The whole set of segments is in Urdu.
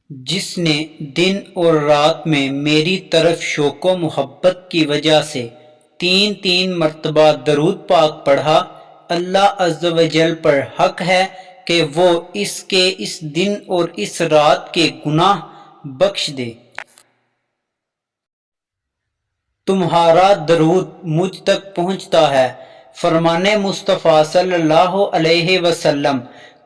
جس نے دن اور رات میں میری طرف شوق و محبت کی وجہ سے تین تین مرتبہ درود پاک پڑھا، اللہ عز و جل پر حق ہے کہ وہ اس کے اس دن اور اس رات کے گناہ بخش دے۔ تمہارا درود مجھ تک پہنچتا ہے، فرمان مصطفیٰ صلی اللہ علیہ وسلم،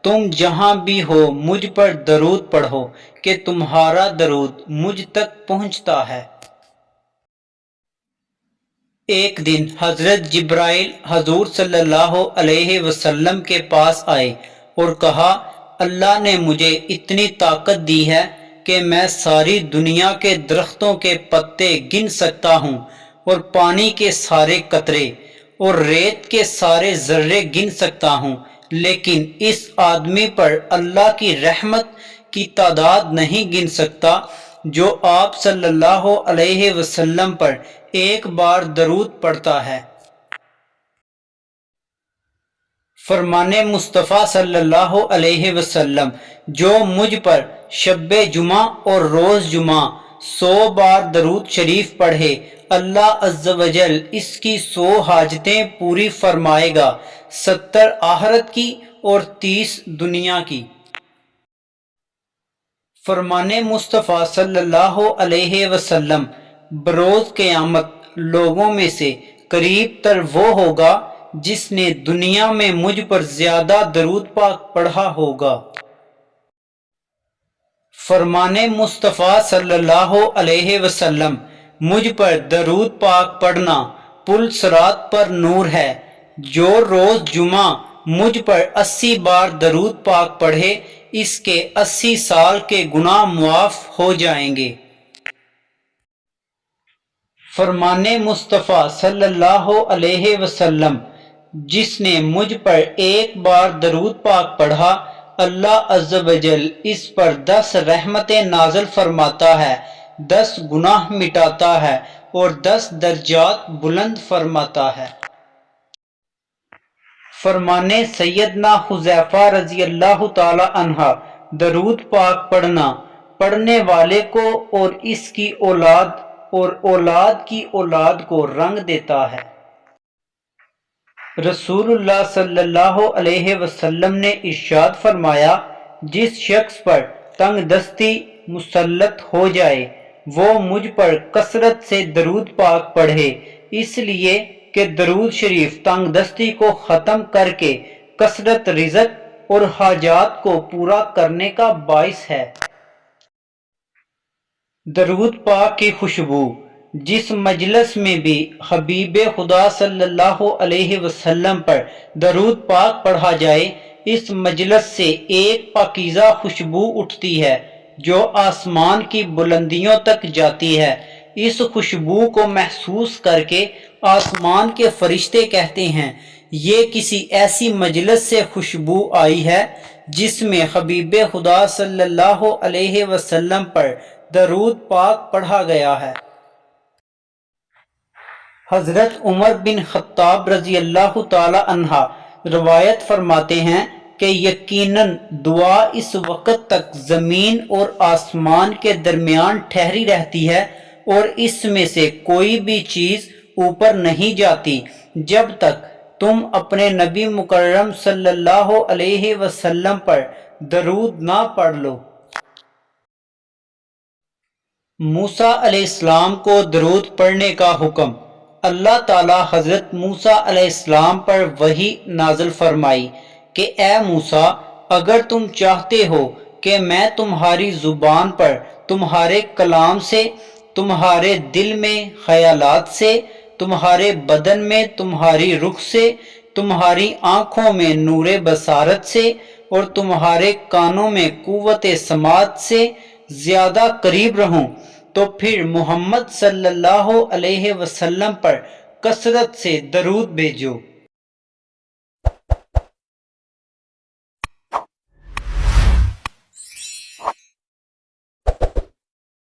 تم جہاں بھی ہو مجھ پر درود پڑھو کہ تمہارا درود مجھ تک پہنچتا ہے۔ ایک دن حضرت جبرائیل حضور صلی اللہ علیہ وسلم کے پاس آئے اور کہا، اللہ نے مجھے اتنی طاقت دی ہے کہ میں ساری دنیا کے درختوں کے پتے گن سکتا ہوں اور پانی کے سارے قطرے اور ریت کے سارے ذرے گن سکتا ہوں، لیکن اس آدمی پر اللہ کی رحمت کی تعداد نہیں گن سکتا جو آپ صلی اللہ علیہ وسلم پر ایک بار درود پڑھتا ہے۔ فرمان مصطفیٰ صلی اللہ علیہ وسلم، جو مجھ پر شب جمعہ اور روز جمعہ 100 بار درود شریف پڑھے، اللہ عز و جل اس کی 100 حاجتیں پوری فرمائے گا، 70 آخرت کی اور 30 دنیا کی۔ فرمان مصطفیٰ صلی اللہ علیہ وسلم، بروز قیامت لوگوں میں سے قریب تر وہ ہوگا جس نے دنیا میں مجھ پر زیادہ درود پاک پڑھا ہوگا۔ فرمان مصطفیٰ صلی اللہ علیہ وسلم، مجھ پر درود پاک پڑھنا پل صراط پر نور ہے، جو روز جمعہ مجھ پر 80 بار درود پاک پڑھے اس کے 80 سال کے گناہ معاف ہو جائیں گے۔ فرمان مصطفیٰ صلی اللہ علیہ وسلم، جس نے مجھ پر ایک بار درود پاک پڑھا، اللہ عز و جل اس پر 10 رحمتیں نازل فرماتا ہے، 10 گناہ مٹاتا ہے اور 10 درجات بلند فرماتا ہے۔ فرمان سیدنا حذیفہ رضی اللہ تعالی عنہ، درود پاک پڑھنے والے کو اور اس کی اولاد اور اولاد کی اولاد کو رنگ دیتا ہے۔ رسول اللہ صلی اللہ علیہ وسلم نے ارشاد فرمایا، جس شخص پر تنگ دستی مسلط ہو جائے وہ مجھ پر کثرت سے درود پاک پڑھے، اس لیے کہ درود شریف تنگ دستی کو ختم کر کے کثرت رزق اور حاجات کو پورا کرنے کا باعث ہے۔ درود پاک کی خوشبو، جس مجلس میں بھی حبیب خدا صلی اللہ علیہ وسلم پر درود پاک پڑھا جائے، اس مجلس سے ایک پاکیزہ خوشبو اٹھتی ہے جو آسمان کی بلندیوں تک جاتی ہے۔ اس خوشبو کو محسوس کر کے آسمان کے فرشتے کہتے ہیں، یہ کسی ایسی مجلس سے خوشبو آئی ہے جس میں حبیب خدا صلی اللہ علیہ وسلم پر درود پاک پڑھا گیا ہے۔ حضرت عمر بن خطاب رضی اللہ تعالی عنہ روایت فرماتے ہیں کہ یقیناً دعا اس وقت تک زمین اور آسمان کے درمیان ٹھہری رہتی ہے اور اس میں سے کوئی بھی چیز اوپر نہیں جاتی جب تک تم اپنے نبی مکرم صلی اللہ علیہ وسلم پر درود نہ پڑھ لو۔ موسیٰ علیہ السلام کو درود پڑھنے کا حکم۔ اللہ تعالی حضرت موسیٰ علیہ السلام پر وحی نازل فرمائی کہ اے موسیٰ، اگر تم چاہتے ہو کہ میں تمہاری زبان پر تمہارے کلام سے، تمہارے دل میں خیالات سے، تمہارے بدن میں تمہاری رخ سے، تمہاری آنکھوں میں نور بصارت سے اور تمہارے کانوں میں قوت سماعت سے زیادہ قریب رہوں تو پھر محمد صلی اللہ علیہ وسلم پر کثرت سے درود بھیجو۔